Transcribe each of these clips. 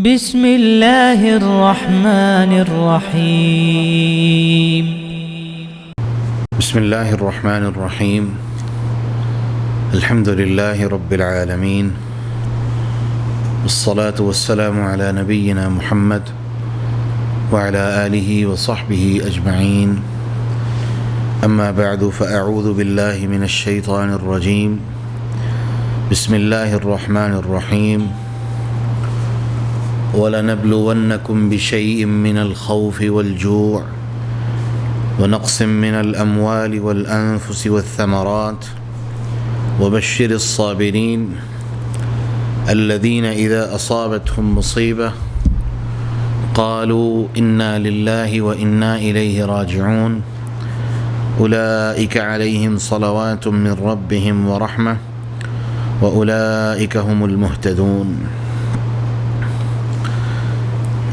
بسم اللہ الرحمن الرحیم بسم اللہ الرحمن الرحیم الحمد للہ رب العالمین والصلاة والسلام علی نبینا محمد وعلى آلہ وصحبہ اجمعین اما بعد فاعوذ باللہ من الشیطان الرجیم بسم اللہ الرحمن الرحیم وَلَنَبْلُوَنَّكُمْ بِشَيْءٍ مِّنَ الْخَوْفِ وَالْجُوعِ وَنَقْصٍ مِّنَ الْأَمْوَالِ وَالْأَنفُسِ وَالثَّمَرَاتِ وَبَشِّرِ الصَّابِرِينَ الَّذِينَ إِذَا أَصَابَتْهُمْ مُصِيبَةٌ قَالُوا إِنَّا لِلَّهِ وَإِنَّا إِلَيْهِ رَاجِعُونَ أُولَئِكَ عَلَيْهِمْ صَلَوَاتٌ مِّن رَّبِّهِمْ وَرَحْمَةٌ وَأُولَئِكَ هُمُ الْمُهْتَدُونَ۔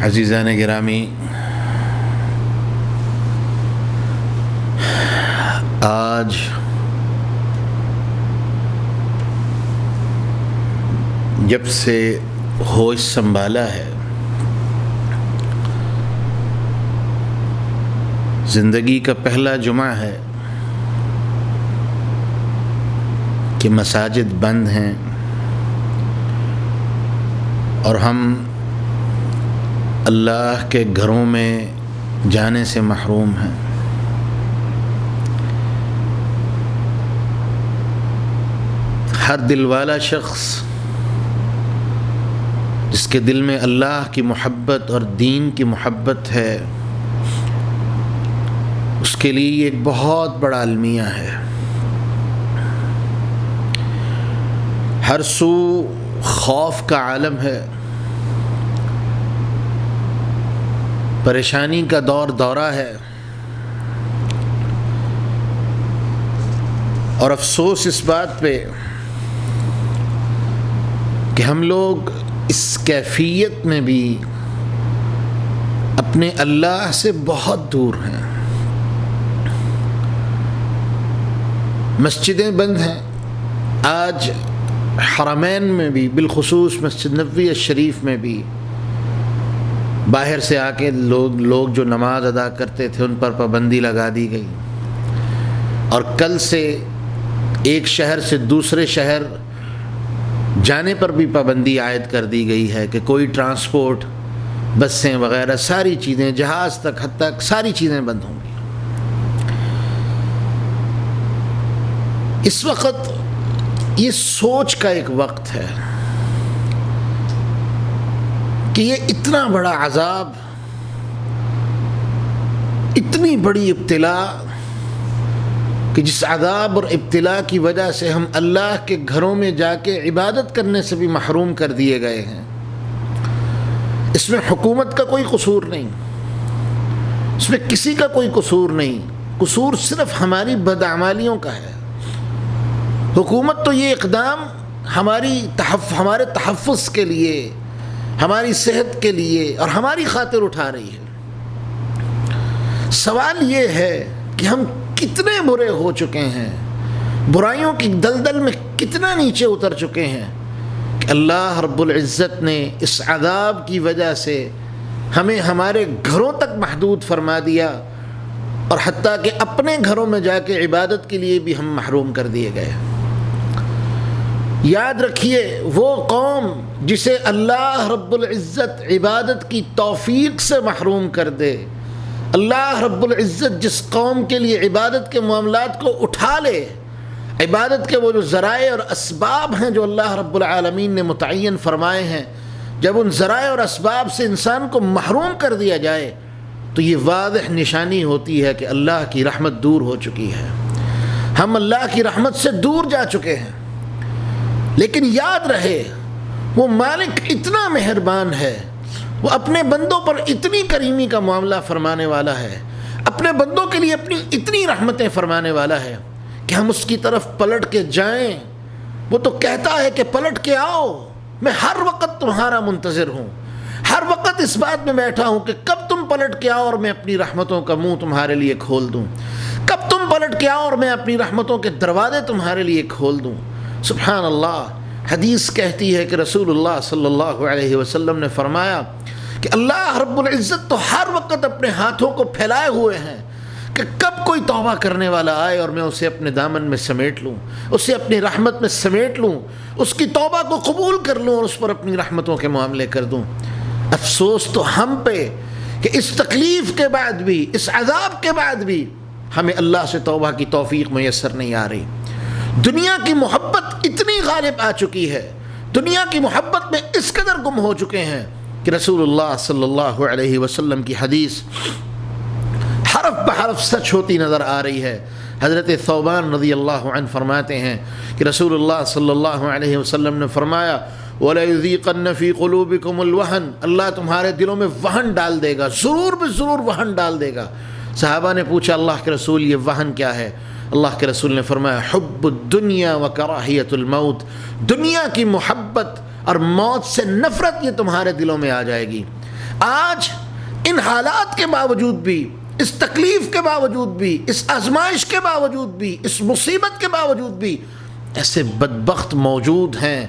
عزیزان گرامی، آج جب سے ہوش سنبھالا ہے، زندگی کا پہلا جمعہ ہے کہ مساجد بند ہیں اور ہم اللہ کے گھروں میں جانے سے محروم ہیں۔ ہر دل والا شخص جس کے دل میں اللہ کی محبت اور دین کی محبت ہے، اس کے لیے یہ ایک بہت بڑا المیہ ہے۔ ہر سو خوف کا عالم ہے، پریشانی کا دورہ ہے، اور افسوس اس بات پہ کہ ہم لوگ اس کیفیت میں بھی اپنے اللہ سے بہت دور ہیں۔ مسجدیں بند ہیں، آج حرمین میں بھی، بالخصوص مسجد نبوی شریف میں بھی باہر سے آ کے لوگ جو نماز ادا کرتے تھے ان پر پابندی لگا دی گئی، اور کل سے ایک شہر سے دوسرے شہر جانے پر بھی پابندی عائد کر دی گئی ہے کہ کوئی ٹرانسپورٹ، بسیں وغیرہ ساری چیزیں، جہاز تک، حد تک ساری چیزیں بند ہوں گی۔ اس وقت یہ سوچ کا ایک وقت ہے کہ یہ اتنا بڑا عذاب، اتنی بڑی ابتلا، کہ جس عذاب اور ابتلا کی وجہ سے ہم اللہ کے گھروں میں جا کے عبادت کرنے سے بھی محروم کر دیے گئے ہیں، اس میں حکومت کا کوئی قصور نہیں، اس میں کسی کا کوئی قصور نہیں، قصور صرف ہماری بدعمالیوں کا ہے۔ حکومت تو یہ اقدام ہمارے تحفظ کے لیے، ہماری صحت کے لیے اور ہماری خاطر اٹھا رہی ہے۔ سوال یہ ہے کہ ہم کتنے برے ہو چکے ہیں، برائیوں کی دلدل میں کتنا نیچے اتر چکے ہیں کہ اللہ رب العزت نے اس عذاب کی وجہ سے ہمیں ہمارے گھروں تک محدود فرما دیا، اور حتیٰ کہ اپنے گھروں میں جا کے عبادت کے لیے بھی ہم محروم کر دیے گئے۔ یاد رکھیے، وہ قوم جسے اللہ رب العزت عبادت کی توفیق سے محروم کر دے، اللہ رب العزت جس قوم کے لیے عبادت کے معاملات کو اٹھا لے، عبادت کے وہ جو ذرائع اور اسباب ہیں جو اللہ رب العالمین نے متعین فرمائے ہیں، جب ان ذرائع اور اسباب سے انسان کو محروم کر دیا جائے تو یہ واضح نشانی ہوتی ہے کہ اللہ کی رحمت دور ہو چکی ہے، ہم اللہ کی رحمت سے دور جا چکے ہیں۔ لیکن یاد رہے، وہ مالک اتنا مہربان ہے، وہ اپنے بندوں پر اتنی کریمی کا معاملہ فرمانے والا ہے، اپنے بندوں کے لیے اپنی اتنی رحمتیں فرمانے والا ہے کہ ہم اس کی طرف پلٹ کے جائیں۔ وہ تو کہتا ہے کہ پلٹ کے آؤ، میں ہر وقت تمہارا منتظر ہوں، ہر وقت اس بات میں بیٹھا ہوں کہ کب تم پلٹ کے آؤ اور میں اپنی رحمتوں کا منہ تمہارے لیے کھول دوں، کب تم پلٹ کے آؤ اور میں اپنی رحمتوں کے دروازے تمہارے لیے کھول دوں۔ سبحان اللہ، حدیث کہتی ہے کہ رسول اللہ صلی اللہ علیہ وسلم نے فرمایا کہ اللہ رب العزت تو ہر وقت اپنے ہاتھوں کو پھیلائے ہوئے ہیں کہ کب کوئی توبہ کرنے والا آئے اور میں اسے اپنے دامن میں سمیٹ لوں، اسے اپنی رحمت میں سمیٹ لوں، اس کی توبہ کو قبول کر لوں اور اس پر اپنی رحمتوں کے معاملے کر دوں۔ افسوس تو ہم پہ کہ اس تکلیف کے بعد بھی، اس عذاب کے بعد بھی ہمیں اللہ سے توبہ کی توفیق میسر نہیں آ رہی۔ دنیا کی محبت اتنی غالب آ چکی ہے، دنیا کی محبت میں اس قدر گم ہو چکے ہیں کہ رسول اللہ صلی اللہ علیہ وسلم کی حدیث حرف بحرف سچ ہوتی نظر آ رہی ہے۔ حضرت ثوبان رضی اللہ عنہ فرماتے ہیں کہ رسول اللہ صلی اللہ علیہ وسلم نے فرمایا وَلَيُذِيقَنَّ فِي قُلُوبِكُمُ الْوَهْنَ، اللہ تمہارے دلوں میں وہن ڈال دے گا، ضرور وہن ڈال دے گا۔ صحابہ نے پوچھا اللہ کے رسول یہ وہن کیا ہے؟ اللہ کے رسول نے فرمایا حب الدنیا وکراہیت الموت، دنیا کی محبت اور موت سے نفرت یہ تمہارے دلوں میں آ جائے گی۔ آج ان حالات کے باوجود بھی، اس تکلیف کے باوجود بھی، اس آزمائش کے باوجود بھی، اس مصیبت کے باوجود بھی ایسے بدبخت موجود ہیں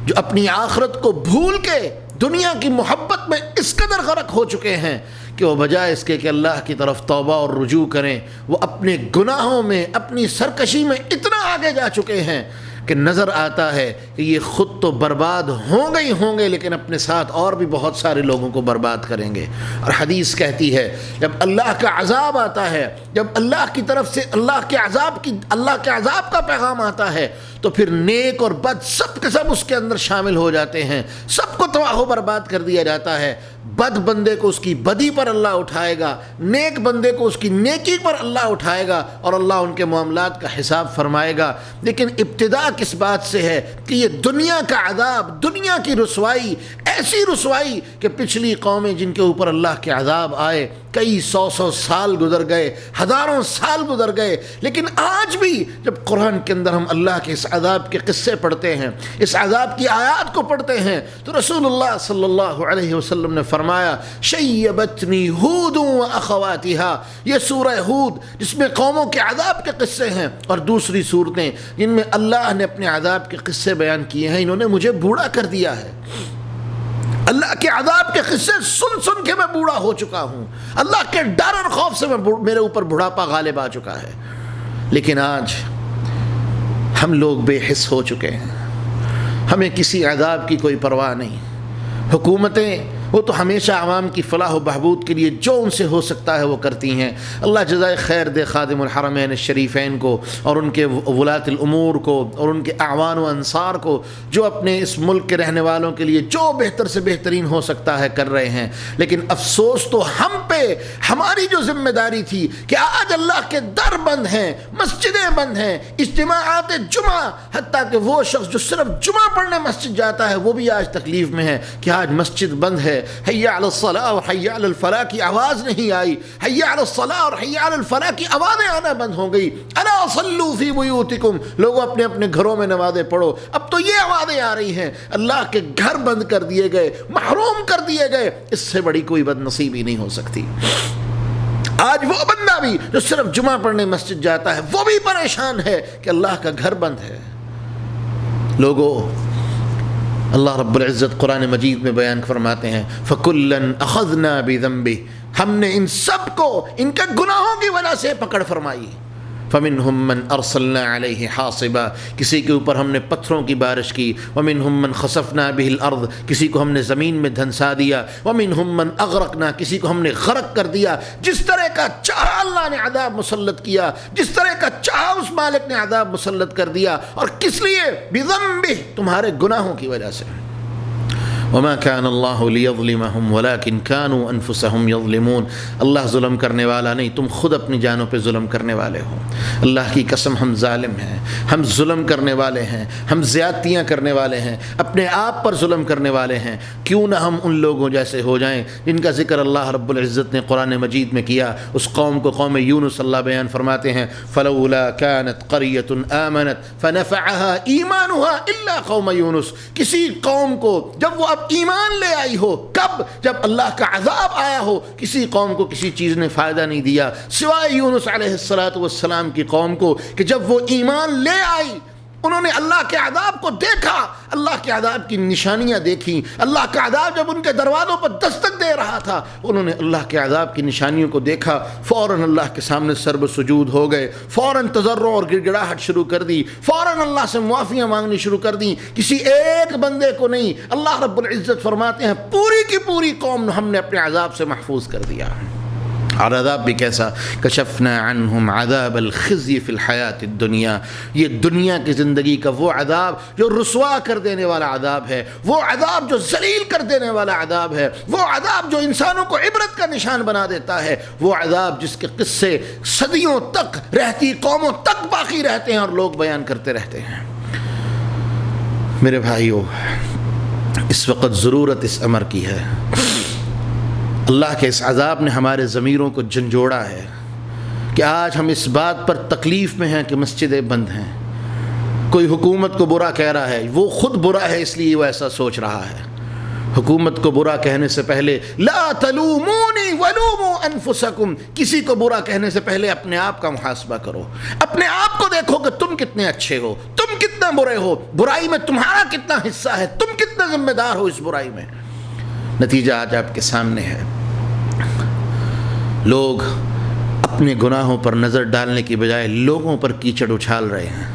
جو اپنی آخرت کو بھول کے دنیا کی محبت میں اس قدر غرق ہو چکے ہیں کہ وہ بجائے اس کے کہ اللہ کی طرف توبہ اور رجوع کریں، وہ اپنے گناہوں میں، اپنی سرکشی میں اتنا آگے جا چکے ہیں کہ نظر آتا ہے کہ یہ خود تو برباد ہوں گے لیکن اپنے ساتھ اور بھی بہت سارے لوگوں کو برباد کریں گے۔ اور حدیث کہتی ہے جب اللہ کا عذاب آتا ہے، جب اللہ کی طرف سے اللہ کے عذاب کا پیغام آتا ہے تو پھر نیک اور بد سب کے سب اس کے اندر شامل ہو جاتے ہیں، سب کو تباہ و برباد کر دیا جاتا ہے۔ بد بندے کو اس کی بدی پر اللہ اٹھائے گا، نیک بندے کو اس کی نیکی پر اللہ اٹھائے گا اور اللہ ان کے معاملات کا حساب فرمائے گا۔ لیکن ابتدا کس بات سے ہے کہ یہ دنیا کا عذاب، دنیا کی رسوائی، ایسی رسوائی کہ پچھلی قومیں جن کے اوپر اللہ کے عذاب آئے کئی سو سال گزر گئے، ہزاروں سال گزر گئے، لیکن آج بھی جب قرآن کے اندر ہم اللہ کے اس عذاب کے قصے پڑھتے ہیں، اس عذاب کی آیات کو پڑھتے ہیں تو رسول اللہ صلی اللہ علیہ وسلم نے فرمایا شیبتنی ہود و اخواتہا، یہ سورہ ہود جس میں قوموں کے عذاب کے قصے ہیں اور دوسری صورتیں جن میں اللہ نے اپنے عذاب کے قصے بیان کیے ہیں، انہوں نے مجھے بوڑھا کر دیا ہے۔ اللہ کے عذاب کے قصے سن کے میں بوڑھا ہو چکا ہوں، اللہ کے ڈر اور خوف سے میرے اوپر بڑھاپا غالب آ چکا ہے۔ لیکن آج ہم لوگ بے حس ہو چکے ہیں، ہمیں کسی عذاب کی کوئی پرواہ نہیں۔ حکومتیں وہ تو ہمیشہ عوام کی فلاح و بہبود کے لیے جو ان سے ہو سکتا ہے وہ کرتی ہیں۔ اللہ جزائے خیر دے خادم الحرمین الشریفین کو اور ان کے ولاۃ الامور کو اور ان کے اعوان و انصار کو، جو اپنے اس ملک کے رہنے والوں کے لیے جو بہتر سے بہترین ہو سکتا ہے کر رہے ہیں۔ لیکن افسوس تو ہم پہ، ہماری جو ذمہ داری تھی کہ آج اللہ کے در بند ہیں، مسجدیں بند ہیں، اجتماعات جمعہ، حتیٰ کہ وہ شخص جو صرف جمعہ پڑھنے مسجد جاتا ہے وہ بھی آج تکلیف میں ہے کہ آج مسجد بند ہے، حی علی الصلاۃ اور حی علی الفلاح کی آواز نہیں آئی، حی علی الصلاۃ اور حی علی الفلاح کی آوازیں آنا بند ہو گئی۔ الا صلوا فی بیوتکم، لوگوں اپنے اپنے گھروں میں نمازیں پڑھو۔ اب تو یہ آوازیں آ رہی ہیں، اللہ کے گھر بند کر دیے گئے، محروم کر دیے گئے، اس سے بڑی کوئی بد نصیبی نہیں ہو سکتی۔ آج وہ بندہ بھی جو صرف جمعہ پڑھنے مسجد جاتا ہے وہ بھی پریشان ہے کہ اللہ کا گھر بند ہے۔ لوگوں، اللہ رب العزت قرآن مجید میں بیان فرماتے ہیں فَكُلًّا أَخَذْنَا بِذَنبِهِ، ہم نے ان سب کو ان کے گناہوں کی وجہ سے پکڑ فرمائی۔ فَمِنْهُمْ مَنْ أَرْسَلْنَا عَلَيْهِ حَاصِبًا، کسی کے اوپر ہم نے پتھروں کی بارش کی۔ وَمِنْهُمْ مَنْ خَسَفْنَا بِهِ الْأَرْض، کسی کو ہم نے زمین میں دھنسا دیا۔ وَمِنْهُمْ مَنْ أَغْرَقْنَا، کسی کو ہم نے غرق کر دیا۔ جس طرح کا چاہا اللہ نے عذاب مسلط کیا، جس طرح کا چاہا اس مالک نے عذاب مسلط کر دیا، اور کس لیے؟ بِذَنبِهِ، تمہارے گناہوں کی وجہ سے۔ وما كان اللہ لیظلمہم ولکن كانوا انفسہم یظلمون، اللہ ظلم کرنے والا نہیں، تم خود اپنی جانوں پہ ظلم کرنے والے ہو۔ اللہ کی قسم ہم ظالم ہیں، ہم ظلم کرنے والے ہیں، ہم زیادتیاں کرنے والے ہیں، اپنے آپ پر ظلم کرنے والے ہیں۔ کیوں نہ ہم ان لوگوں جیسے ہو جائیں جن کا ذکر اللہ رب العزت نے قرآن مجید میں کیا۔ اس قوم کو قوم یونس اللہ بیان فرماتے ہیں فلولا كانت قرية آمنت فنفعها ایمانها الا قوم یونس، کسی قوم کو جب وہ ایمان لے آئی ہو، کب؟ جب اللہ کا عذاب آیا ہو، کسی قوم کو کسی چیز نے فائدہ نہیں دیا سوائے یونس علیہ السلام کی قوم کو، کہ جب وہ ایمان لے آئی انہوں نے اللہ کے عذاب کو دیکھا، اللہ کے عذاب کی نشانیاں دیکھیں، اللہ کا عذاب جب ان کے دروازوں پر دستک دے رہا تھا انہوں نے اللہ کے عذاب کی نشانیوں کو دیکھا، فوراً اللہ کے سامنے سر سجود ہو گئے، فوراً تضرع اور گڑ گڑاہٹ شروع کر دی، فوراً اللہ سے معافیاں مانگنی شروع کر دی، کسی ایک بندے کو نہیں۔ اللہ رب العزت فرماتے ہیں پوری کی پوری قوم ہم نے اپنے عذاب سے محفوظ کر دیا۔ اور عذاب بھی کیسا؟ کشفنا عنہم عذاب الخزي فی الحیات الدنیا، یہ دنیا کی زندگی کا وہ عذاب جو رسوا کر دینے والا عذاب ہے، وہ عذاب جو ذلیل کر دینے والا عذاب ہے، وہ عذاب جو انسانوں کو عبرت کا نشان بنا دیتا ہے، وہ عذاب جس کے قصے صدیوں تک رہتی قوموں تک باقی رہتے ہیں اور لوگ بیان کرتے رہتے ہیں۔ میرے بھائیو، اس وقت ضرورت اس امر کی ہے، اللہ کے اس عذاب نے ہمارے ضمیروں کو جھنجھوڑا ہے کہ آج ہم اس بات پر تکلیف میں ہیں کہ مسجدیں بند ہیں۔ کوئی حکومت کو برا کہہ رہا ہے، وہ خود برا ہے اس لیے وہ ایسا سوچ رہا ہے۔ حکومت کو برا کہنے سے پہلے لا تلومونی ولوموا انفسکم، کسی کو برا کہنے سے پہلے اپنے آپ کا محاسبہ کرو، اپنے آپ کو دیکھو کہ تم کتنے اچھے ہو، تم کتنے برے ہو، برائی میں تمہارا کتنا حصہ ہے، تم کتنے ذمہ دار ہو اس برائی میں۔ نتیجہ آج آپ کے سامنے ہے، لوگ اپنے گناہوں پر نظر ڈالنے کی بجائے لوگوں پر کیچڑ اچھال رہے ہیں۔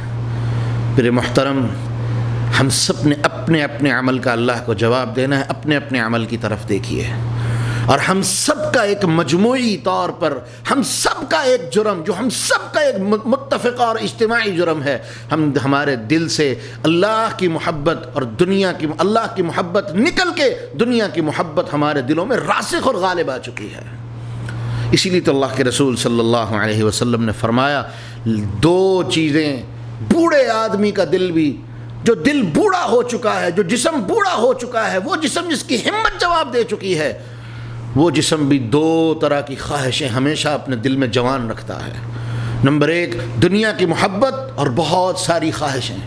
میرے محترم، ہم سب نے اپنے اپنے عمل کا اللہ کو جواب دینا ہے، اپنے اپنے عمل کی طرف دیکھیے، اور ہم سب کا ایک مجموعی طور پر ہم سب کا ایک جرم جو ہم سب کا ایک متفقہ اور اجتماعی جرم ہے، ہمارے دل سے اللہ کی محبت اور دنیا کی اللہ کی محبت نکل کے دنیا کی محبت ہمارے دلوں میں راسخ اور غالب آ چکی ہے۔ اسی لیے تو اللہ کے رسول صلی اللہ علیہ وسلم نے فرمایا، دو چیزیں بوڑھے آدمی کا دل بھی، جو دل بوڑھا ہو چکا ہے، جو جسم بوڑھا ہو چکا ہے، وہ جسم جس کی ہمت جواب دے چکی ہے، وہ جسم بھی دو طرح کی خواہشیں ہمیشہ اپنے دل میں جوان رکھتا ہے۔ نمبر ایک، دنیا کی محبت اور بہت ساری خواہشیں۔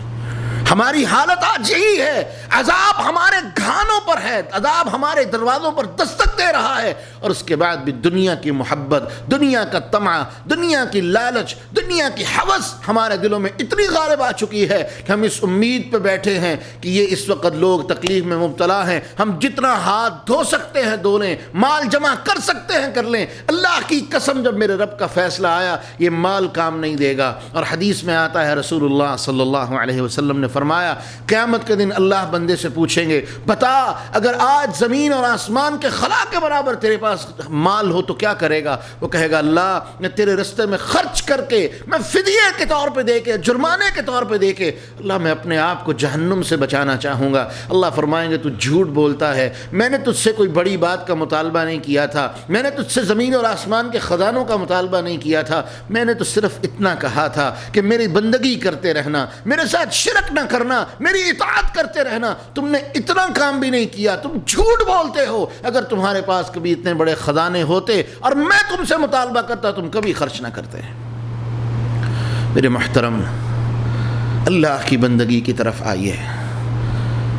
ہماری حالت آج یہی ہے، عذاب ہمارے گھانوں پر ہے، عذاب ہمارے دروازوں پر دستک دے رہا ہے، اور اس کے بعد بھی دنیا کی محبت، دنیا کا طمع، دنیا کی لالچ، دنیا کی ہوس ہمارے دلوں میں اتنی غالب آ چکی ہے کہ ہم اس امید پہ بیٹھے ہیں کہ یہ اس وقت لوگ تکلیف میں مبتلا ہیں، ہم جتنا ہاتھ دھو سکتے ہیں دھو لیں، مال جمع کر سکتے ہیں کر لیں۔ اللہ کی قسم، جب میرے رب کا فیصلہ آیا یہ مال کام نہیں دے گا۔ اور حدیث میں آتا ہے، رسول اللہ صلی اللہ علیہ وسلم نے فرمایا، قیامت کے دن اللہ بندے سے پوچھیں گے، بتا اگر آج زمین اور آسمان کے خلا کے برابر تیرے پاس مال ہو تو کیا کرے گا؟ وہ کہے گا، اللہ میں تیرے رستے میں خرچ کر کے، میں فدیے کے طور پہ دے کے، جرمانے کے طور پہ دے کے، اللہ میں اپنے آپ کو جہنم سے بچانا چاہوں گا۔ اللہ فرمائیں گے، تو جھوٹ بولتا ہے، میں نے تجھ سے کوئی بڑی بات کا مطالبہ نہیں کیا تھا، میں نے تجھ سے زمین اور آسمان کے خزانوں کا مطالبہ نہیں کیا تھا، میں نے تو صرف اتنا کہا تھا کہ میری بندگی کرتے رہنا، میرے ساتھ شرک نہ کرنا، میری اطاعت کرتے رہنا۔ تم نے اتنا کام بھی نہیں کیا، تم جھوٹ بولتے ہو۔ اگر تمہارے پاس کبھی اتنے بڑے خزانے ہوتے اور میں تم سے مطالبہ کرتا، تم کبھی خرچ نہ کرتے۔ میرے محترم، اللہ کی بندگی کی طرف آئیے۔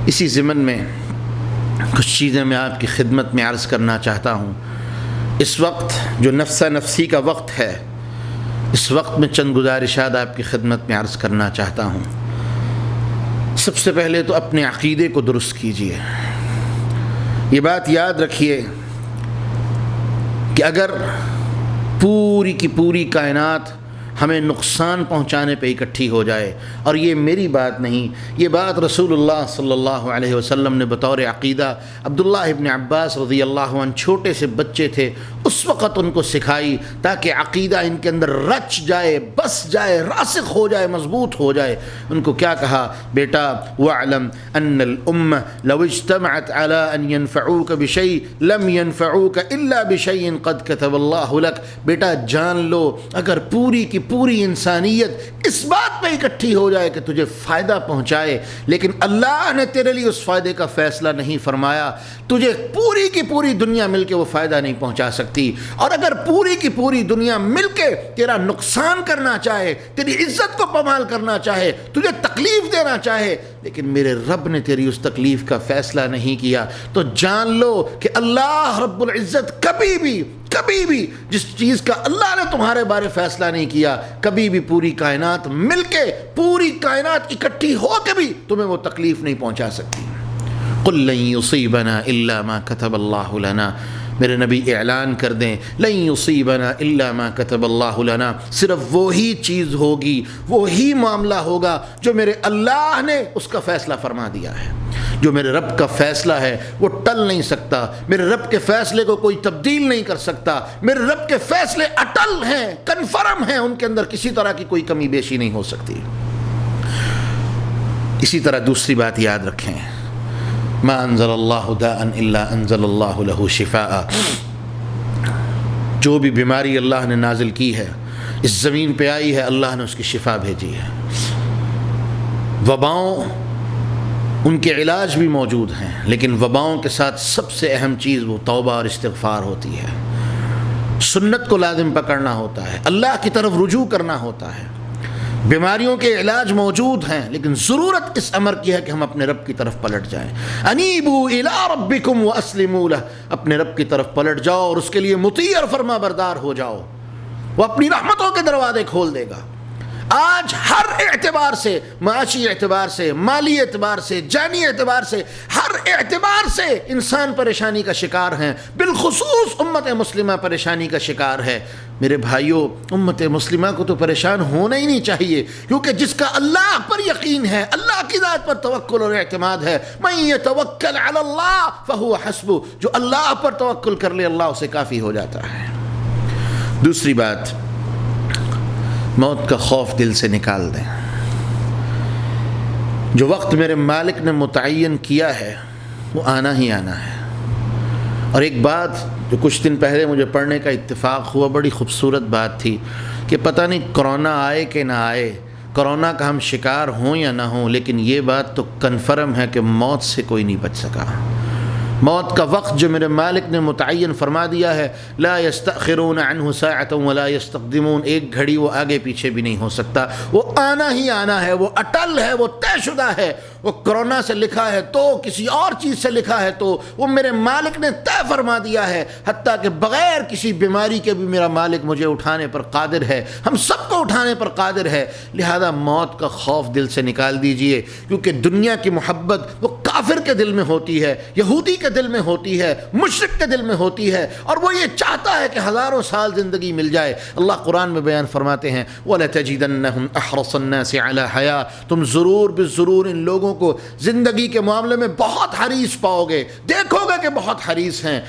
اسی ضمن میں کچھ چیزیں میں آپ کی خدمت میں عرض کرنا چاہتا ہوں۔ اس وقت جو نفسہ نفسی کا وقت ہے، اس وقت میں چند گزارشات آپ کی خدمت میں عرض کرنا چاہتا ہوں۔ سب سے پہلے تو اپنے عقیدے کو درست کیجیے۔ یہ بات یاد رکھیے کہ اگر پوری کی پوری کائنات ہمیں نقصان پہنچانے پہ اکٹھی ہو جائے، اور یہ میری بات نہیں، یہ بات رسول اللہ صلی اللہ علیہ وسلم نے بطور عقیدہ عبداللہ ابن عباس رضی اللہ عنہ، چھوٹے سے بچے تھے، اس وقت ان کو سکھائی تاکہ عقیدہ ان کے اندر رچ جائے، بس جائے، راسخ ہو جائے، مضبوط ہو جائے۔ ان کو کیا کہا؟ بیٹا وَاعْلَمْ أَنَّ الْأُمَّةَ لَوْ اجْتَمَعَتْ عَلَىٰ أَنْ يَنْفَعُوكَ بِشَيْءٍ لَمْ يَنْفَعُوكَ إِلَّا بِشَيْءٍ قَدْ كَتَبَ اللَّهُ لَكَ۔ بیٹا جان لو، اگر پوری کی پوری انسانیت اس بات پہ اکٹھی ہو جائے کہ تجھے فائدہ پہنچائے، لیکن اللہ نے تیرے لیے اس فائدے کا فیصلہ نہیں فرمایا، تجھے پوری کی پوری دنیا مل کے وہ فائدہ نہیں پہنچا سکتی۔ اور اگر پوری کی پوری دنیا مل کے تیرا نقصان کرنا چاہے، تیری عزت کو پامال کرنا چاہے، تجھے تکلیف دینا چاہے، لیکن میرے رب نے تیری اس تکلیف کا فیصلہ نہیں کیا، تو جان لو کہ اللہ رب العزت کبھی بھی کبھی بھی جس چیز کا اللہ نے تمہارے بارے فیصلہ نہیں کیا، کبھی بھی پوری کائنات مل کے، پوری کائنات اکٹھی ہو کے بھی تمہیں وہ تکلیف نہیں پہنچا سکتی۔ قل لن یصیبنا الا ما کتب اللہ لنا، میرے نبی اعلان کر دیں لن یصیبنا الا ما کتب اللہ لنا، صرف وہی چیز ہوگی، وہی معاملہ ہوگا جو میرے اللہ نے اس کا فیصلہ فرما دیا ہے۔ جو میرے رب کا فیصلہ ہے وہ ٹل نہیں سکتا، میرے رب کے فیصلے کو کوئی تبدیل نہیں کر سکتا، میرے رب کے فیصلے اٹل ہیں، کنفرم ہیں، ان کے اندر کسی طرح کی کوئی کمی بیشی نہیں ہو سکتی۔ اسی طرح دوسری بات یاد رکھیں، ما انزل اللہ داء الا انزل اللہ له شفاء، جو بھی بیماری اللہ نے نازل کی ہے، اس زمین پہ آئی ہے، اللہ نے اس کی شفا بھیجی ہے۔ وباؤں ان کے علاج بھی موجود ہیں، لیکن وباؤں کے ساتھ سب سے اہم چیز وہ توبہ اور استغفار ہوتی ہے، سنت کو لازم پکڑنا ہوتا ہے، اللہ کی طرف رجوع کرنا ہوتا ہے۔ بیماریوں کے علاج موجود ہیں، لیکن ضرورت اس امر کی ہے کہ ہم اپنے رب کی طرف پلٹ جائیں۔ انیبوا الی ربکم واسلموا لہ، اپنے رب کی طرف پلٹ جاؤ اور اس کے لیے مطیع اور فرما بردار ہو جاؤ، وہ اپنی رحمتوں کے دروازے کھول دے گا۔ آج ہر اعتبار سے، معاشی اعتبار سے، مالی اعتبار سے، جانی اعتبار سے، ہر اعتبار سے انسان پریشانی کا شکار ہیں، بالخصوص امت مسلمہ پریشانی کا شکار ہے۔ میرے بھائیوں، امت مسلمہ کو تو پریشان ہونا ہی نہیں چاہیے، کیونکہ جس کا اللہ پر یقین ہے، اللہ کی ذات پر توکل اور اعتماد ہے، من یتوکل علی اللہ فہو حسبہ، جو اللہ پر توکل کر لے اللہ اسے کافی ہو جاتا ہے۔ دوسری بات، موت کا خوف دل سے نکال دیں۔ جو وقت میرے مالک نے متعین کیا ہے وہ آنا ہی آنا ہے۔ اور ایک بات جو کچھ دن پہلے مجھے پڑھنے کا اتفاق ہوا، بڑی خوبصورت بات تھی کہ پتہ نہیں کرونا آئے کہ نہ آئے، کرونا کا ہم شکار ہوں یا نہ ہوں، لیکن یہ بات تو کنفرم ہے کہ موت سے کوئی نہیں بچ سکا۔ موت کا وقت جو میرے مالک نے متعین فرما دیا ہے، لا یستأخرون عنہ ساعۃ ولا یستقدمون، ایک گھڑی وہ آگے پیچھے بھی نہیں ہو سکتا، وہ آنا ہی آنا ہے، وہ اٹل ہے، وہ طے شدہ ہے۔ وہ کرونا سے لکھا ہے تو کسی اور چیز سے لکھا ہے تو وہ میرے مالک نے طے فرما دیا ہے، حتیٰ کہ بغیر کسی بیماری کے بھی میرا مالک مجھے اٹھانے پر قادر ہے، ہم سب کو اٹھانے پر قادر ہے۔ لہذا موت کا خوف دل سے نکال دیجئے، کیونکہ دنیا کی محبت وہ کافر کے دل میں ہوتی ہے، یہودی کے دل میں ہوتی ہے، مشرک کے دل میں ہوتی ہے، اور وہ یہ چاہتا ہے کہ ہزاروں سال زندگی مل جائے۔ اللہ قرآن میں بیان فرماتے ہیں وَلَتَجِدَنَّهُمْ أَحْرَصَ النَّاسِ عَلَى حَيَاةٍ، تم ضرور بالضرور ان لوگوں کو زندگی کے معاملے میں بہت حریص پاؤ گے، دیکھو گے کہ بہت حریص ہیں۔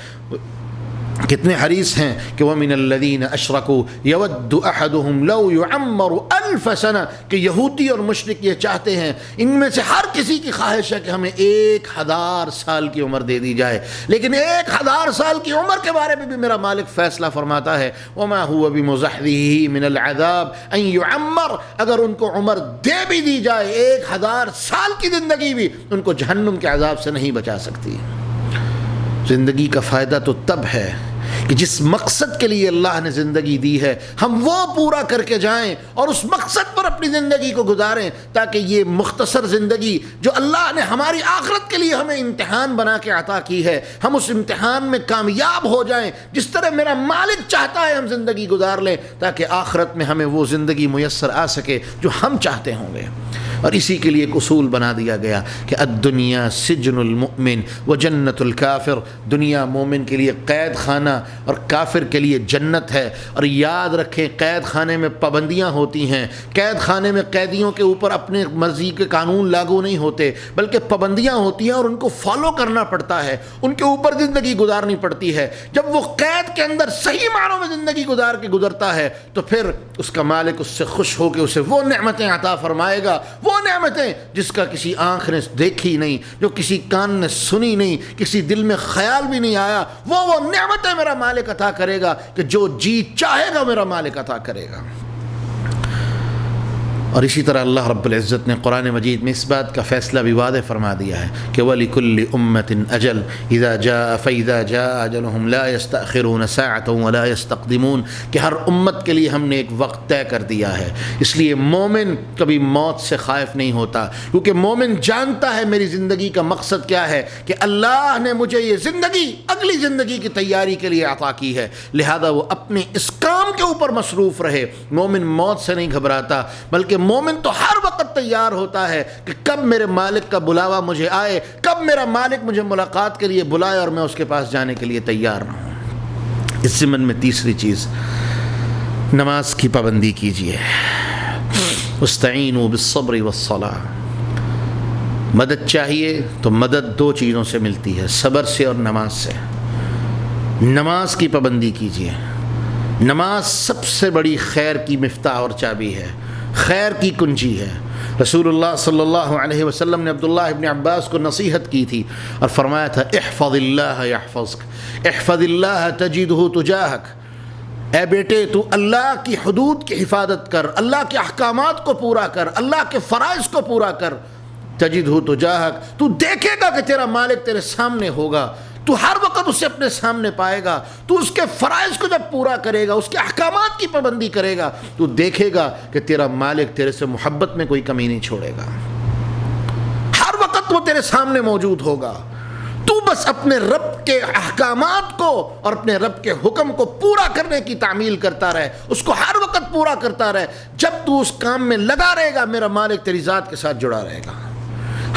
کتنے حریص ہیں کہ وَمِنَ الَّذِينَ أَشْرَكُوا يَوَدُّ أَحَدُهُمْ لَوْ يُعَمَّرُ أَلْفَ سَنَةٍ، کہ یہودی اور مشرک یہ چاہتے ہیں، ان میں سے ہر کسی کی خواہش ہے کہ ہمیں 1000 سال کی عمر دے دی جائے، لیکن 1000 سال کی عمر کے بارے میں بھی میرا مالک فیصلہ فرماتا ہے وَمَا هُوَ بِمُزَحْزِحِهِ مِنَ الْعَذَابِ أَن يُعَمَّرَ، اگر ان کو عمر دے بھی دی جائے، 1000 سال کی زندگی بھی ان کو جہنم کے عذاب سے نہیں بچا سکتی۔ زندگی کا فائدہ تو تب ہے کہ جس مقصد کے لیے اللہ نے زندگی دی ہے ہم وہ پورا کر کے جائیں اور اس مقصد پر اپنی زندگی کو گزاریں، تاکہ یہ مختصر زندگی جو اللہ نے ہماری آخرت کے لیے ہمیں امتحان بنا کے عطا کی ہے، ہم اس امتحان میں کامیاب ہو جائیں، جس طرح میرا مالک چاہتا ہے ہم زندگی گزار لیں، تاکہ آخرت میں ہمیں وہ زندگی میسر آ سکے جو ہم چاہتے ہوں گے۔ اور اسی کے لیے ایک اصول بنا دیا گیا کہ الدنیا سجن المؤمن و جنت الکافر، دنیا مومن کے لیے قید خانہ اور کافر کے لیے جنت ہے۔ اور یاد رکھیں قید خانے میں پابندیاں ہوتی ہیں، قید خانے میں قیدیوں کے اوپر اپنے مرضی کے قانون لاگو نہیں ہوتے، بلکہ پابندیاں ہوتی ہیں اور ان کو فالو کرنا پڑتا ہے، ان کے اوپر زندگی گزارنی پڑتی ہے۔ جب وہ قید کے اندر صحیح معنوں میں زندگی گزار کے گزرتا ہے تو پھر اس کا مالک اس سے خوش ہو کے اسے وہ نعمتیں عطا فرمائے گا، وہ نعمتیں جس کا کسی آنکھ نے دیکھی نہیں، جو کسی کان نے سنی نہیں، کسی دل میں خیال بھی نہیں آیا، وہ نعمتیں میرا مالک عطا کرے گا کہ جو جی چاہے گا میرا مالک عطا کرے گا۔ اور اسی طرح اللہ رب العزت نے قرآن مجید میں اس بات کا فیصلہ بھی واضح فرما دیا ہے کہ وَلِكُلِّ أُمَّةٍ أَجَلٌ إِذَا جَاءَ فَإِذَا جَاءَ أَجَلُهُمْ لَا يَسْتَأْخِرُونَ سَاعَةً وَلَا يَسْتَقْدِمُونَ کہ ہر امت کے لیے ہم نے ایک وقت طے کر دیا ہے. اس لیے مومن کبھی موت سے خائف نہیں ہوتا، کیونکہ مومن جانتا ہے میری زندگی کا مقصد کیا ہے، کہ اللہ نے مجھے یہ زندگی اگلی زندگی کی تیاری کے لیے عطا کی ہے، لہذا وہ اپنے اس کام کے اوپر مصروف رہے. مومن موت سے نہیں گھبراتا، بلکہ مومن تو ہر وقت تیار ہوتا ہے کہ کب میرے مالک کا بلاوا مجھے آئے، کب میرا مالک مجھے ملاقات کے لیے بلائے اور میں اس کے پاس جانے کے لیے تیار ہوں. اس ضمن میں تیسری چیز، نماز کی پابندی کیجیے. استعینوا بالصبر والصلاۃ. مدد چاہیے تو مدد دو چیزوں سے ملتی ہے، صبر سے اور نماز سے. نماز کی پابندی کیجیے. نماز سب سے بڑی خیر کی مفتاح اور چابی ہے، خیر کی کنجی ہے. رسول اللہ صلی اللہ علیہ وسلم نے عبداللہ ابن عباس کو نصیحت کی تھی اور فرمایا تھا احفظ اللہ یحفظک، احفظ اللہ تجدہ تجاہک. اے بیٹے تو اللہ کی حدود کی حفاظت کر، اللہ کے احکامات کو پورا کر، اللہ کے فرائض کو پورا کر. تجدہ تجاہک، تو دیکھے گا کہ تیرا مالک تیرے سامنے ہوگا، تو ہر وقت اسے اپنے سامنے پائے گا. تو اس کے فرائض کو جب پورا کرے گا، اس کے احکامات کی پابندی کرے گا، تو دیکھے گا کہ تیرا مالک تیرے سے محبت میں کوئی کمی نہیں چھوڑے گا. ہر وقت وہ تیرے سامنے موجود ہوگا. تو بس اپنے رب کے احکامات کو اور اپنے رب کے حکم کو پورا کرنے کی تعمیل کرتا رہے، اس کو ہر وقت پورا کرتا رہے. جب تو اس کام میں لگا رہے گا، میرا مالک تیری ذات کے ساتھ جڑا رہے گا.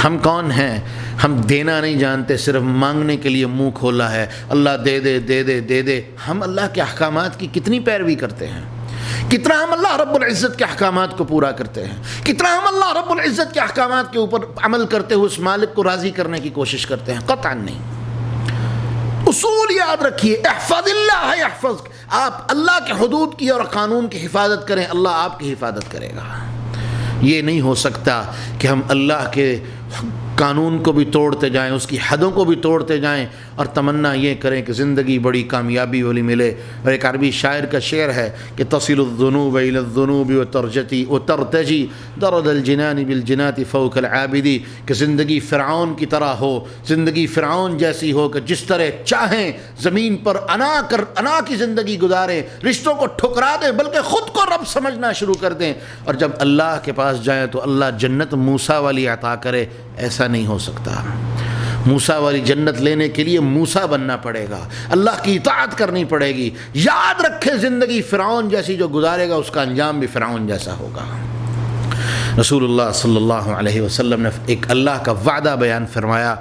ہم کون ہیں؟ ہم دینا نہیں جانتے، صرف مانگنے کے لیے منہ کھولا ہے. اللہ دے دے دے دے دے دے. ہم اللہ کے احکامات کی کتنی پیروی کرتے ہیں، کتنا ہم اللہ رب العزت کے احکامات کو پورا کرتے ہیں، کتنا ہم اللہ رب العزت کے احکامات کے اوپر عمل کرتے ہوئے اس مالک کو راضی کرنے کی کوشش کرتے ہیں؟ قطعا نہیں. اصول یاد رکھیے، احفظ اللہ یحفظک. آپ اللہ کے حدود کی اور قانون کی حفاظت کریں، اللہ آپ کی حفاظت کرے گا. یہ نہیں ہو سکتا کہ ہم اللہ کے قانون کو بھی توڑتے جائیں، اس کی حدوں کو بھی توڑتے جائیں اور تمنا یہ کریں کہ زندگی بڑی کامیابی والی ملے. اور ایک عربی شاعر کا شعر ہے کہ تصل الذنوب الى الذنوب وترتجی درد الجنان بالجنات فوق العابدی. کہ زندگی فرعون کی طرح ہو، زندگی فرعون جیسی ہو کہ جس طرح چاہیں زمین پر انا کی زندگی گزاریں، رشتوں کو ٹھکرا دیں، بلکہ خود کو رب سمجھنا شروع کر دیں. اور جب اللہ کے پاس جائیں تو اللہ جنت موسیٰ والی عطا کرے. ایسا نہیں ہو سکتا. موسیٰ والی جنت لینے کے لیے موسیٰ بننا پڑے گا، اللہ کی اطاعت کرنی پڑے گی. یاد رکھے زندگی فرعون جیسی جو گزارے گا، اس کا انجام بھی فرعون جیسا ہوگا. رسول اللہ صلی اللہ علیہ وسلم نے ایک اللہ کا وعدہ بیان فرمایا.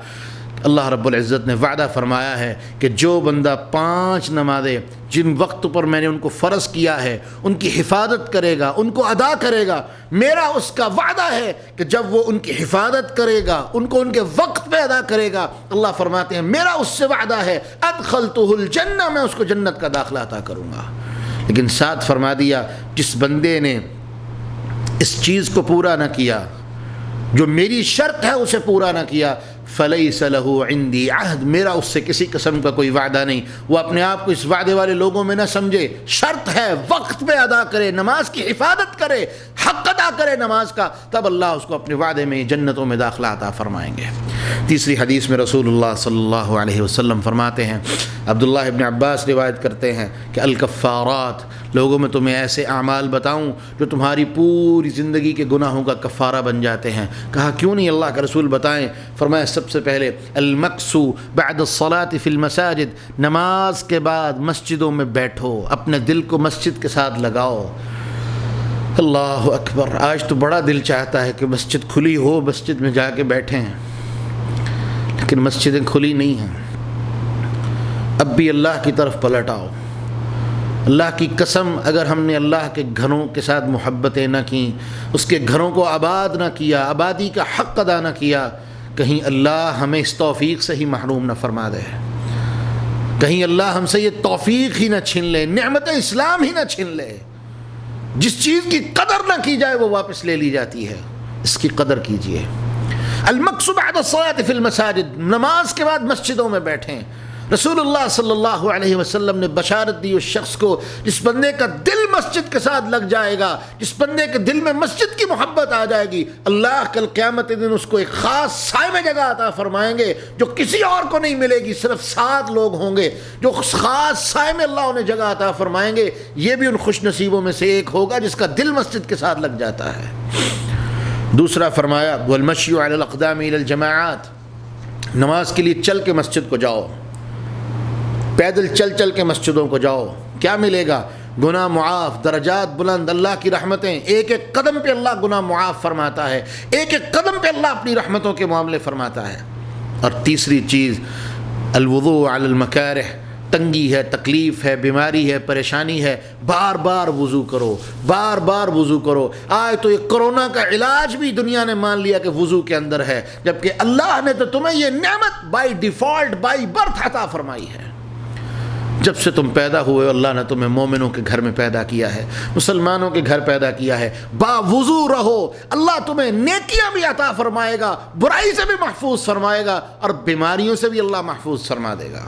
اللہ رب العزت نے وعدہ فرمایا ہے کہ جو بندہ 5 نمازیں جن وقت پر میں نے ان کو فرض کیا ہے ان کی حفاظت کرے گا، ان کو ادا کرے گا، میرا اس کا وعدہ ہے کہ جب وہ ان کی حفاظت کرے گا، ان کو ان کے وقت پہ ادا کرے گا، اللہ فرماتے ہیں میرا اس سے وعدہ ہے ادخلتہ الجنہ، میں اس کو جنت کا داخلہ عطا کروں گا. لیکن ساتھ فرما دیا جس بندے نے اس چیز کو پورا نہ کیا، جو میری شرط ہے اسے پورا نہ کیا، فلیس لہ عندی عہد، میرا اس سے کسی قسم کا کوئی وعدہ نہیں. وہ اپنے آپ کو اس وعدے والے لوگوں میں نہ سمجھے. شرط ہے وقت پہ ادا کرے، نماز کی حفاظت کرے، حق ادا کرے نماز کا، تب اللہ اس کو اپنے وعدے میں جنتوں میں داخلہ عطا فرمائیں گے. تیسری حدیث میں رسول اللہ صلی اللہ علیہ وسلم فرماتے ہیں، عبداللہ ابن عباس روایت کرتے ہیں کہ الکفارات، لوگوں میں تمہیں ایسے اعمال بتاؤں جو تمہاری پوری زندگی کے گناہوں کا کفارہ بن جاتے ہیں. کہا کیوں نہیں اللہ کے رسول بتائیں؟ فرمایا سب سے پہلے المکسو بعد الصلاة فی المساجد، نماز کے بعد مسجدوں میں بیٹھو، اپنے دل کو مسجد کے ساتھ لگاؤ. اللہ اکبر، آج تو بڑا دل چاہتا ہے کہ مسجد کھلی ہو، مسجد میں جا کے بیٹھیں، لیکن مسجدیں کھلی نہیں ہیں. اب بھی اللہ کی طرف پلٹ آؤ. اللہ کی قسم، اگر ہم نے اللہ کے گھروں کے ساتھ محبتیں نہ کیں، اس کے گھروں کو آباد نہ کیا، آبادی کا حق ادا نہ کیا، کہیں اللہ ہمیں اس توفیق سے ہی محروم نہ فرما دے، کہیں اللہ ہم سے یہ توفیق ہی نہ چھین لے، نعمت اسلام ہی نہ چھین لے. جس چیز کی قدر نہ کی جائے وہ واپس لے لی جاتی ہے، اس کی قدر کیجیے. المکس بعد الصلاة فی المساجد، نماز کے بعد مسجدوں میں بیٹھیں. رسول اللہ صلی اللہ علیہ وسلم نے بشارت دی اس شخص کو جس بندے کا دل مسجد کے ساتھ لگ جائے گا، جس بندے کے دل میں مسجد کی محبت آ جائے گی، اللہ کل قیامت کے دن اس کو ایک خاص سائے میں جگہ عطا فرمائیں گے جو کسی اور کو نہیں ملے گی، صرف 7 لوگ ہوں گے جو خاص سائے میں اللہ انہیں جگہ عطا فرمائیں گے۔ یہ بھی ان خوش نصیبوں میں سے ایک ہوگا جس کا دل مسجد کے ساتھ لگ جاتا ہے۔ دوسرا فرمایا والمشی علی الاقدام الی الجماعات، نماز کے لیے چل کے مسجد کو جاؤ، پیدل چل کے مسجدوں کو جاؤ، کیا ملے گا؟ گناہ معاف، درجات بلند، اللہ کی رحمتیں، ایک ایک قدم پہ اللہ گناہ معاف فرماتا ہے، ایک ایک قدم پہ اللہ اپنی رحمتوں کے معاملے فرماتا ہے۔ اور تیسری چیز الوضوء علی المکارہ، تنگی ہے، تکلیف ہے، بیماری ہے، پریشانی ہے، بار بار وضو کرو، بار بار وضو کرو۔ آج تو یہ کرونا کا علاج بھی دنیا نے مان لیا کہ وضو کے اندر ہے، جبکہ اللہ نے تو تمہیں یہ نعمت بائی ڈیفالٹ، بائی برتھ عطا فرمائی ہے۔ جب سے تم پیدا ہوئے اللہ نے تمہیں مومنوں کے گھر میں پیدا کیا ہے، مسلمانوں کے گھر پیدا کیا ہے، با وضو رہو، اللہ تمہیں نیکیاں بھی عطا فرمائے گا، برائی سے بھی محفوظ فرمائے گا، اور بیماریوں سے بھی اللہ محفوظ فرما دے گا۔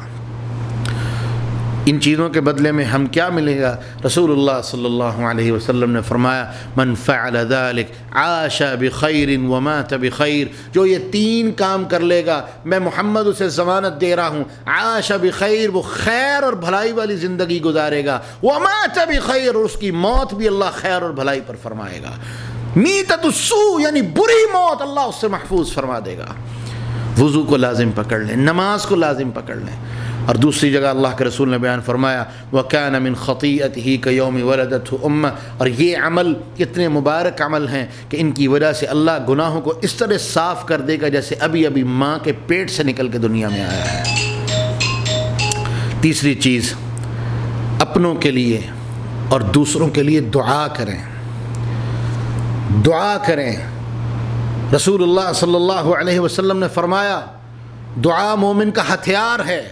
ان چیزوں کے بدلے میں ہم کیا ملے گا؟ رسول اللہ صلی اللہ علیہ وسلم نے فرمایا من فعل ذلك عاش بخیر ومات بخیر، جو یہ 3 کام کر لے گا میں محمد اسے ضمانت دے رہا ہوں، عاش بخیر، وہ خیر اور بھلائی والی زندگی گزارے گا، ومات بخیر، اور اس کی موت بھی اللہ خیر اور بھلائی پر فرمائے گا۔ میتۃ السوء یعنی بری موت اللہ اس سے محفوظ فرما دے گا۔ وضو کو لازم پکڑ لیں، نماز کو لازم پکڑ لیں۔ اور دوسری جگہ اللہ کے رسول نے بیان فرمایا وَكَانَ مِنْ خَطِيئَتِهِ كَيَوْمِ وَلَدَتْهُ أُمَّةٌ، اور یہ عمل کتنے مبارک عمل ہیں کہ ان کی وجہ سے اللہ گناہوں کو اس طرح صاف کر دے گا جیسے ابھی ابھی ماں کے پیٹ سے نکل کے دنیا میں آیا ہے۔ تیسری چیز اپنوں کے لیے اور دوسروں کے لیے دعا کریں، دعا کریں۔ رسول اللہ صلی اللہ علیہ وسلم نے فرمایا دعا مومن کا ہتھیار ہے،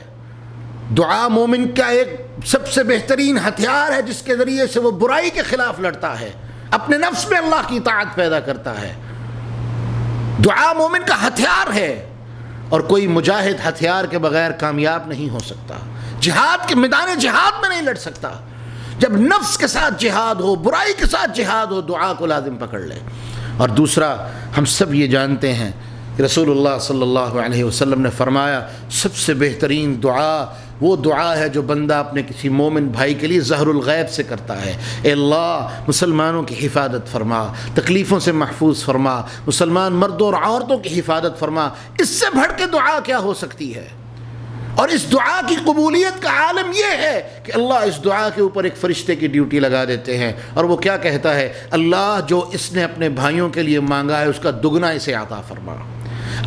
دعا مومن کا ایک سب سے بہترین ہتھیار ہے جس کے ذریعے سے وہ برائی کے خلاف لڑتا ہے، اپنے نفس میں اللہ کی اطاعت پیدا کرتا ہے۔ دعا مومن کا ہتھیار ہے، اور کوئی مجاہد ہتھیار کے بغیر کامیاب نہیں ہو سکتا، جہاد کے میدان جہاد میں نہیں لڑ سکتا۔ جب نفس کے ساتھ جہاد ہو، برائی کے ساتھ جہاد ہو، دعا کو لازم پکڑ لے۔ اور دوسرا ہم سب یہ جانتے ہیں کہ رسول اللہ صلی اللہ علیہ وسلم نے فرمایا سب سے بہترین دعا وہ دعا ہے جو بندہ اپنے کسی مومن بھائی کے لیے ظہر الغیب سے کرتا ہے۔ اے اللہ مسلمانوں کی حفاظت فرما، تکلیفوں سے محفوظ فرما، مسلمان مردوں اور عورتوں کی حفاظت فرما۔ اس سے بڑھ کے دعا کیا ہو سکتی ہے؟ اور اس دعا کی قبولیت کا عالم یہ ہے کہ اللہ اس دعا کے اوپر ایک فرشتے کی ڈیوٹی لگا دیتے ہیں، اور وہ کیا کہتا ہے؟ اللہ جو اس نے اپنے بھائیوں کے لیے مانگا ہے اس کا دگنا اسے عطا فرما۔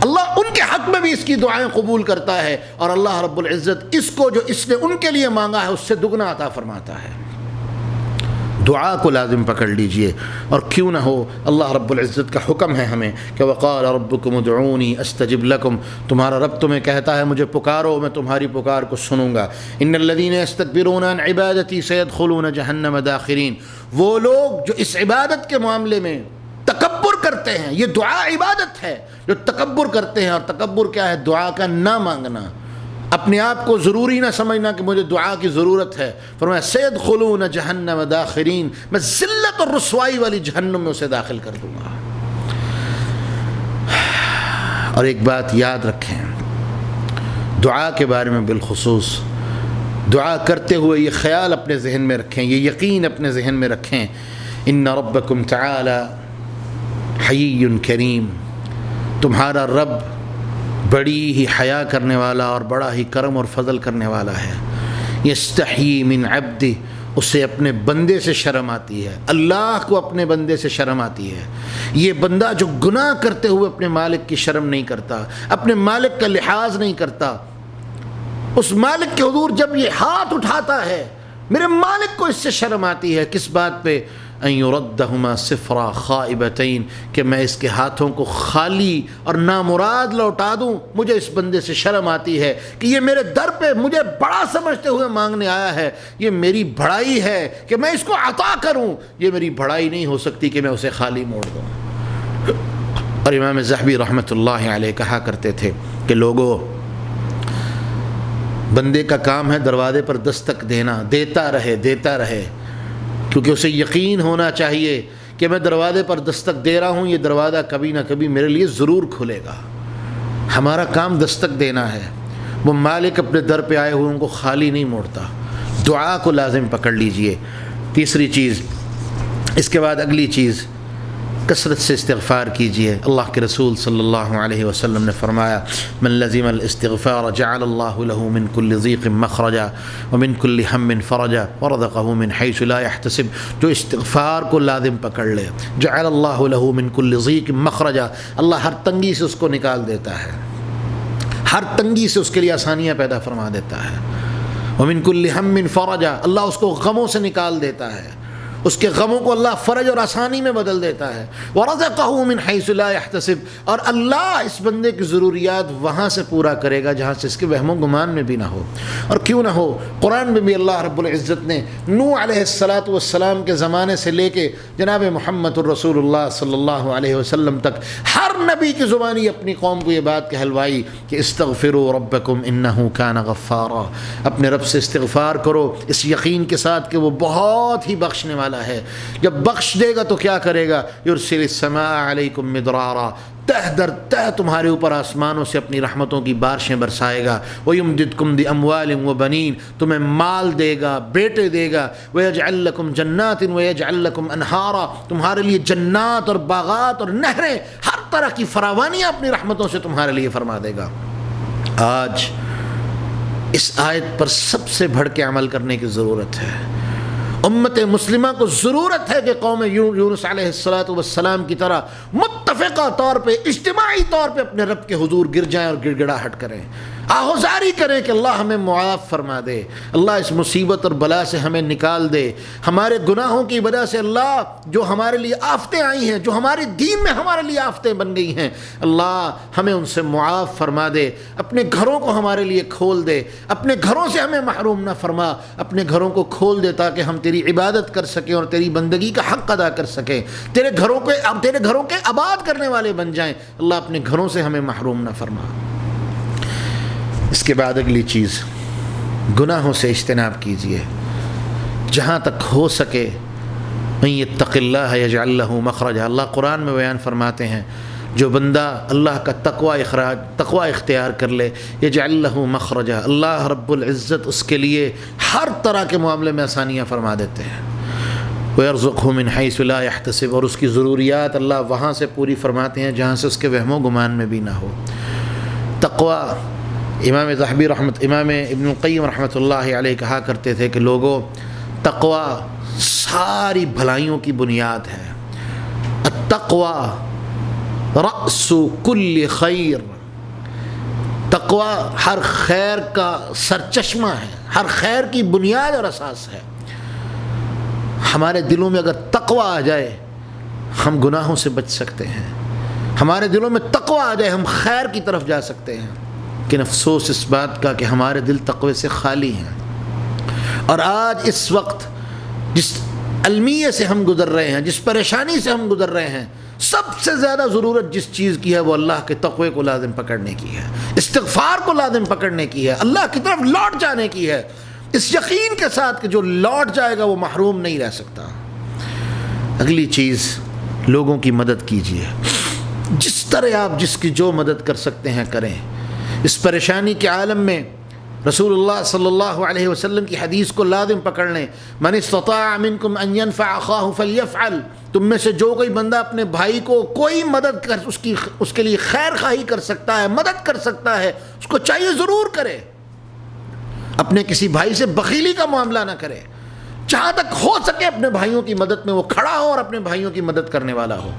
اللہ ان کے حق میں بھی اس کی دعائیں قبول کرتا ہے، اور اللہ رب العزت اس کو جو اس نے ان کے لیے مانگا ہے اس سے دگنا عطا فرماتا ہے۔ دعا کو لازم پکڑ لیجئے، اور کیوں نہ ہو اللہ رب العزت کا حکم ہے ہمیں کہ وقال ربکم ادعونی استجب لکم، تمہارا رب تمہیں کہتا ہے مجھے پکارو میں تمہاری پکار کو سنوں گا۔ ان الذین یستکبرون عن عبادتی سیدخلون جہنم داخرین، وہ لوگ جو اس عبادت کے معاملے میں تکبر کرتے ہیں، یہ دعا عبادت ہے، جو تکبر کرتے ہیں، اور تکبر کیا ہے؟ دعا کا نہ مانگنا، اپنے آپ کو ضروری نہ سمجھنا کہ مجھے دعا کی ضرورت ہے۔ فرمایا سیدخلون جہنم داخرین، میں ذلت اور رسوائی والی جہنم میں اسے داخل کر دوں گا۔ اور ایک بات یاد رکھیں دعا کے بارے میں، بالخصوص دعا کرتے ہوئے یہ خیال اپنے ذہن میں رکھیں، یہ یقین اپنے ذہن میں رکھیں، ان ربکم تعالی حی کریم، تمہارا رب بڑی ہی حیا کرنے والا اور بڑا ہی کرم اور فضل کرنے والا ہے۔ یستحیی من عبدہ، اسے اپنے بندے سے شرم آتی ہے، اللہ کو اپنے بندے سے شرم آتی ہے۔ یہ بندہ جو گناہ کرتے ہوئے اپنے مالک کی شرم نہیں کرتا، اپنے مالک کا لحاظ نہیں کرتا، اس مالک کے حضور جب یہ ہاتھ اٹھاتا ہے میرے مالک کو اس سے شرم آتی ہے۔ کس بات پہ؟ ان یردہما صفرا خائبتین، کہ میں اس کے ہاتھوں کو خالی اور نامراد لوٹا دوں۔ مجھے اس بندے سے شرم آتی ہے کہ یہ میرے در پہ مجھے بڑا سمجھتے ہوئے مانگنے آیا ہے، یہ میری بڑائی ہے کہ میں اس کو عطا کروں، یہ میری بڑائی نہیں ہو سکتی کہ میں اسے خالی موڑ دوں۔ اور امام ذہبی رحمۃ اللہ علیہ کہا کرتے تھے کہ لوگوں، بندے کا کام ہے دروازے پر دستک دینا، دیتا رہے، کیونکہ اسے یقین ہونا چاہیے کہ میں دروازے پر دستک دے رہا ہوں، یہ دروازہ کبھی نہ کبھی میرے لیے ضرور کھلے گا۔ ہمارا کام دستک دینا ہے۔ وہ مالک اپنے در پہ آئے ہوئے ان کو خالی نہیں موڑتا۔ دعا کو لازم پکڑ لیجئے۔ تیسری چیز، اس کے بعد اگلی چیز، کثرت سے استغفار کیجئے۔ اللہ کے رسول صلی اللہ علیہ وسلم نے فرمایا، من لزم الاستغفار جعل اللہ له من كل ضیق مخرجا ومن كل ہم فرجا ورزقه من حیث لا يحتسب۔ جو استغفار کو لازم پکڑ لے، جعل اللہ له من كل ضیق مخرجا، اللہ ہر تنگی سے اس کو نکال دیتا ہے، ہر تنگی سے اس کے لیے آسانیاں پیدا فرما دیتا ہے۔ ومن كل ہم فرجا، اللہ اس کو غموں سے نکال دیتا ہے، اس کے غموں کو اللہ فرج اور آسانی میں بدل دیتا ہے۔ وَرَزَقَهُ مِنْ حَيْثُ لَا يَحْتَسِبُ، اور اللہ اس بندے کی ضروریات وہاں سے پورا کرے گا جہاں سے اس کے وہم و گمان میں بھی نہ ہو۔ اور کیوں نہ ہو، قرآن میں بھی اللہ رب العزت نے نوح علیہ السلام کے زمانے سے لے کے جناب محمد الرسول اللہ صلی اللہ علیہ وسلم تک ہر نبی کی زبانی اپنی قوم کو یہ بات کہلوائی کہ استغفروا ربکم انہ کان غفارا، اپنے رب سے استغفار کرو اس یقین کے ساتھ کہ وہ بہت ہی بخشنے والا ہے۔ جب بخش دے گا تو کیا کرے گا؟ یرسل السماء علیکم مدرارا، تہ در تہ تمہارے اوپر آسمانوں سے اپنی رحمتوں کی بارشیں برسائے گا۔ وَيُمْدِدْكُمْ بِأَمْوَالٍ وَبَنِينَ، تمہیں مال دے گا، بیٹے دے گا۔ وَيَجْعَلْ لَكُمْ جَنَّاتٍ وَيَجْعَلْ لَكُمْ أَنْهَارًا، تمہارے لیے جنات اور باغات اور نہریں، ہر طرح کی فراوانیاں اپنی رحمتوں سے تمہارے لیے فرما دے گا۔ آج اس آیت پر سب سے بڑھ کے عمل کرنے کی ضرورت ہے۔ امت مسلمہ کو ضرورت ہے کہ قوم یونس علیہ السلام کی طرح متفقہ طور پہ، اجتماعی طور پہ اپنے رب کے حضور گر جائیں اور گڑ گڑاہٹ کریں، آہوزاری کریں کہ اللہ ہمیں معاف فرما دے، اللہ اس مصیبت اور بلا سے ہمیں نکال دے، ہمارے گناہوں کی وجہ سے اللہ جو ہمارے لیے آفتیں آئی ہیں، جو ہمارے دین میں ہمارے لیے آفتیں بن گئی ہیں، اللہ ہمیں ان سے معاف فرما دے، اپنے گھروں کو ہمارے لیے کھول دے، اپنے گھروں سے ہمیں محروم نہ فرما، اپنے گھروں کو کھول دے تاکہ ہم تیری عبادت کر سکیں اور تیری بندگی کا حق ادا کر سکیں، تیرے گھروں کے آباد کرنے والے بن جائیں۔ اللہ اپنے گھروں سے ہمیں محروم نہ فرما۔ اس کے بعد اگلی چیز، گناہوں سے اجتناب کیجیے، جہاں تک ہو سکے۔ من یتق اللہ یجعل لہ مخرجا، اللہ قرآن میں بیان فرماتے ہیں جو بندہ اللہ کا تقوی اختیار کر لے، یجعل لہ مخرجا، اللہ رب العزت اس کے لیے ہر طرح کے معاملے میں آسانیاں فرما دیتے ہیں۔ وَيَرْزُقْهُ مِنْ حَيْثُ لَا يَحْتَسِبُ، اور اس کی ضروریات اللہ وہاں سے پوری فرماتے ہیں جہاں سے اس کے وہم و گمان میں بھی نہ ہو۔ تقوی، امام ابن القیم رحمۃ اللہ علیہ کہا کرتے تھے کہ لوگوں، تقوی ساری بھلائیوں کی بنیاد ہے۔ التقوی رأس کل خیر، تقوی ہر خیر کا سرچشمہ ہے، ہر خیر کی بنیاد اور اساس ہے۔ ہمارے دلوں میں اگر تقوی آ جائے ہم گناہوں سے بچ سکتے ہیں، ہمارے دلوں میں تقوی آ جائے ہم خیر کی طرف جا سکتے ہیں۔ لیکن افسوس اس بات کا کہ ہمارے دل تقوی سے خالی ہیں، اور آج اس وقت جس المیہ سے ہم گزر رہے ہیں، جس پریشانی سے ہم گزر رہے ہیں، سب سے زیادہ ضرورت جس چیز کی ہے وہ اللہ کے تقوی کو لازم پکڑنے کی ہے، استغفار کو لازم پکڑنے کی ہے، اللہ کی طرف لوٹ جانے کی ہے، اس یقین کے ساتھ کہ جو لوٹ جائے گا وہ محروم نہیں رہ سکتا۔ اگلی چیز، لوگوں کی مدد کیجیے، جس طرح آپ جس کی جو مدد کر سکتے ہیں کریں۔ اس پریشانی کے عالم میں رسول اللہ صلی اللہ علیہ وسلم کی حدیث کو لازم پکڑ لیں، من استطاع منکم ان ينفع اخاه فليفعل، تم میں سے جو کوئی بندہ اپنے بھائی کو کوئی مدد کر اس کے لیے خیر خواہی کر سکتا ہے، مدد کر سکتا ہے، اس کو چاہیے ضرور کرے۔ اپنے کسی بھائی سے بخیلی کا معاملہ نہ کرے، جہاں تک ہو سکے اپنے بھائیوں کی مدد میں وہ کھڑا ہو اور اپنے بھائیوں کی مدد کرنے والا ہو۔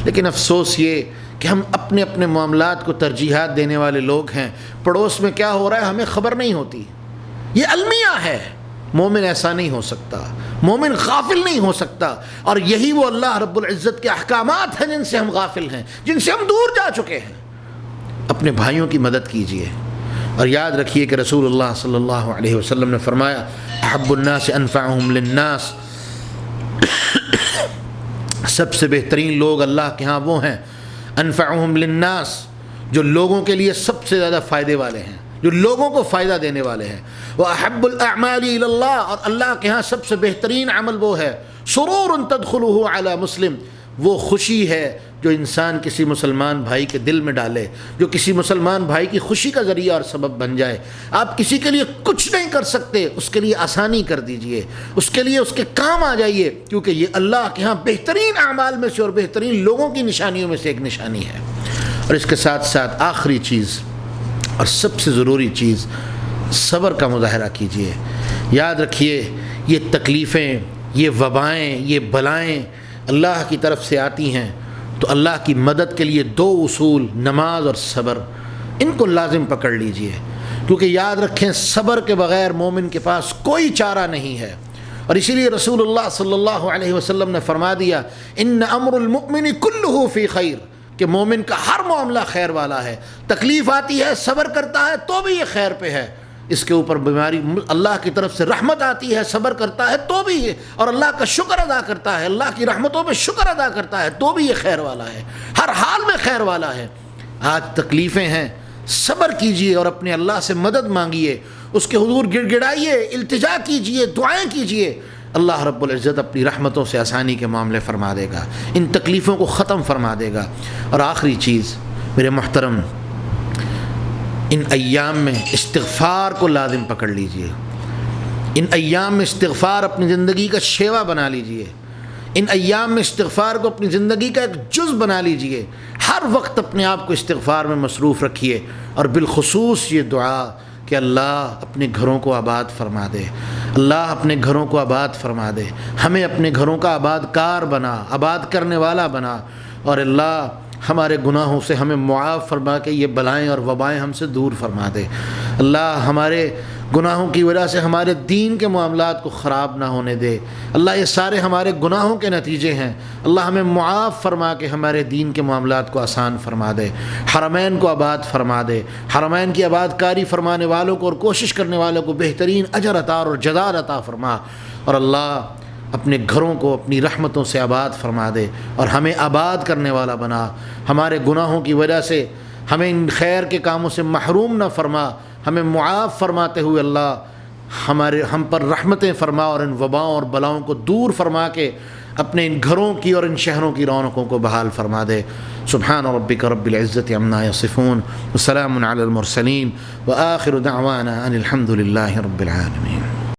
لیکن افسوس یہ کہ ہم اپنے اپنے معاملات کو ترجیحات دینے والے لوگ ہیں، پڑوس میں کیا ہو رہا ہے ہمیں خبر نہیں ہوتی۔ یہ المیہ ہے، مومن ایسا نہیں ہو سکتا، مومن غافل نہیں ہو سکتا، اور یہی وہ اللہ رب العزت کے احکامات ہیں جن سے ہم غافل ہیں، جن سے ہم دور جا چکے ہیں۔ اپنے بھائیوں کی مدد کیجیے، اور یاد رکھیے کہ رسول اللہ صلی اللہ علیہ وسلم نے فرمایا احب الناس انفعهم للناس، سب سے بہترین لوگ اللہ کے ہاں وہ ہیں انفعهم للناس جو لوگوں کے لیے سب سے زیادہ فائدے والے ہیں، جو لوگوں کو فائدہ دینے والے ہیں۔ وَأَحَبُّ الْأَعْمَالِ إِلَى اللَّهِ، اور اللہ کے ہاں سب سے بہترین عمل وہ ہے سرور تدخلہ علی مسلم، وہ خوشی ہے جو انسان کسی مسلمان بھائی کے دل میں ڈالے، جو کسی مسلمان بھائی کی خوشی کا ذریعہ اور سبب بن جائے۔ آپ کسی کے لیے کچھ نہیں کر سکتے، اس کے لیے آسانی کر دیجئے، اس کے لیے اس کے کام آ جائیے، کیونکہ یہ اللہ کے ہاں بہترین اعمال میں سے اور بہترین لوگوں کی نشانیوں میں سے ایک نشانی ہے۔ اور اس کے ساتھ ساتھ آخری چیز اور سب سے ضروری چیز، صبر کا مظاہرہ کیجئے۔ یاد رکھیے یہ تکلیفیں، یہ وبائیں، یہ بلائیں اللہ کی طرف سے آتی ہیں تو اللہ کی مدد کے لیے دو اصول، نماز اور صبر، ان کو لازم پکڑ لیجئے، کیونکہ یاد رکھیں صبر کے بغیر مومن کے پاس کوئی چارہ نہیں ہے۔ اور اسی لیے رسول اللہ صلی اللہ علیہ وسلم نے فرما دیا ان امر المؤمن کلہ فی خیر، کہ مومن کا ہر معاملہ خیر والا ہے۔ تکلیف آتی ہے، صبر کرتا ہے تو بھی یہ خیر پہ ہے، اس کے اوپر بیماری، اللہ کی طرف سے رحمت آتی ہے، صبر کرتا ہے تو بھی یہ، اور اللہ کا شکر ادا کرتا ہے، اللہ کی رحمتوں میں شکر ادا کرتا ہے تو بھی یہ خیر والا ہے، ہر حال میں خیر والا ہے۔ آج تکلیفیں ہیں، صبر کیجئے اور اپنے اللہ سے مدد مانگیے، اس کے حضور گڑ گڑائیے، التجا کیجئے، دعائیں کیجئے، اللہ رب العزت اپنی رحمتوں سے آسانی کے معاملے فرما دے گا، ان تکلیفوں کو ختم فرما دے گا۔ اور آخری چیز میرے محترم، ان ایام میں استغفار کو لازم پکڑ لیجئے، ان ایام میں استغفار اپنی زندگی کا شیوا بنا لیجئے، ان ایام میں استغفار کو اپنی زندگی کا ایک جز بنا لیجئے، ہر وقت اپنے آپ کو استغفار میں مصروف رکھیے، اور بالخصوص یہ دعا کہ اللہ اپنے گھروں کو آباد فرما دے، اللہ اپنے گھروں کو آباد فرما دے، ہمیں اپنے گھروں کا آباد کار بنا، آباد کرنے والا بنا، اور اللہ ہمارے گناہوں سے ہمیں معاف فرما کے یہ بلائیں اور وبائیں ہم سے دور فرما دے۔ اللہ ہمارے گناہوں کی وجہ سے ہمارے دین کے معاملات کو خراب نہ ہونے دے۔ اللہ یہ سارے ہمارے گناہوں کے نتیجے ہیں، اللہ ہمیں معاف فرما کے ہمارے دین کے معاملات کو آسان فرما دے، حرمین کو آباد فرما دے، حرمین کی آباد کاری فرمانے والوں کو اور کوشش کرنے والوں کو بہترین اجر عطا اور جزا عطا فرما، اور اللہ اپنے گھروں کو اپنی رحمتوں سے آباد فرما دے اور ہمیں آباد کرنے والا بنا، ہمارے گناہوں کی وجہ سے ہمیں ان خیر کے کاموں سے محروم نہ فرما، ہمیں معاف فرماتے ہوئے اللہ ہم پر رحمتیں فرما اور ان وباؤں اور بلاؤں کو دور فرما کے اپنے ان گھروں کی اور ان شہروں کی رونقوں کو بحال فرما دے۔ سبحان ربک رب العزت عما یصفون وسلام علی المرسلین وآخر دعوانا ان الحمد للہ رب العالمین۔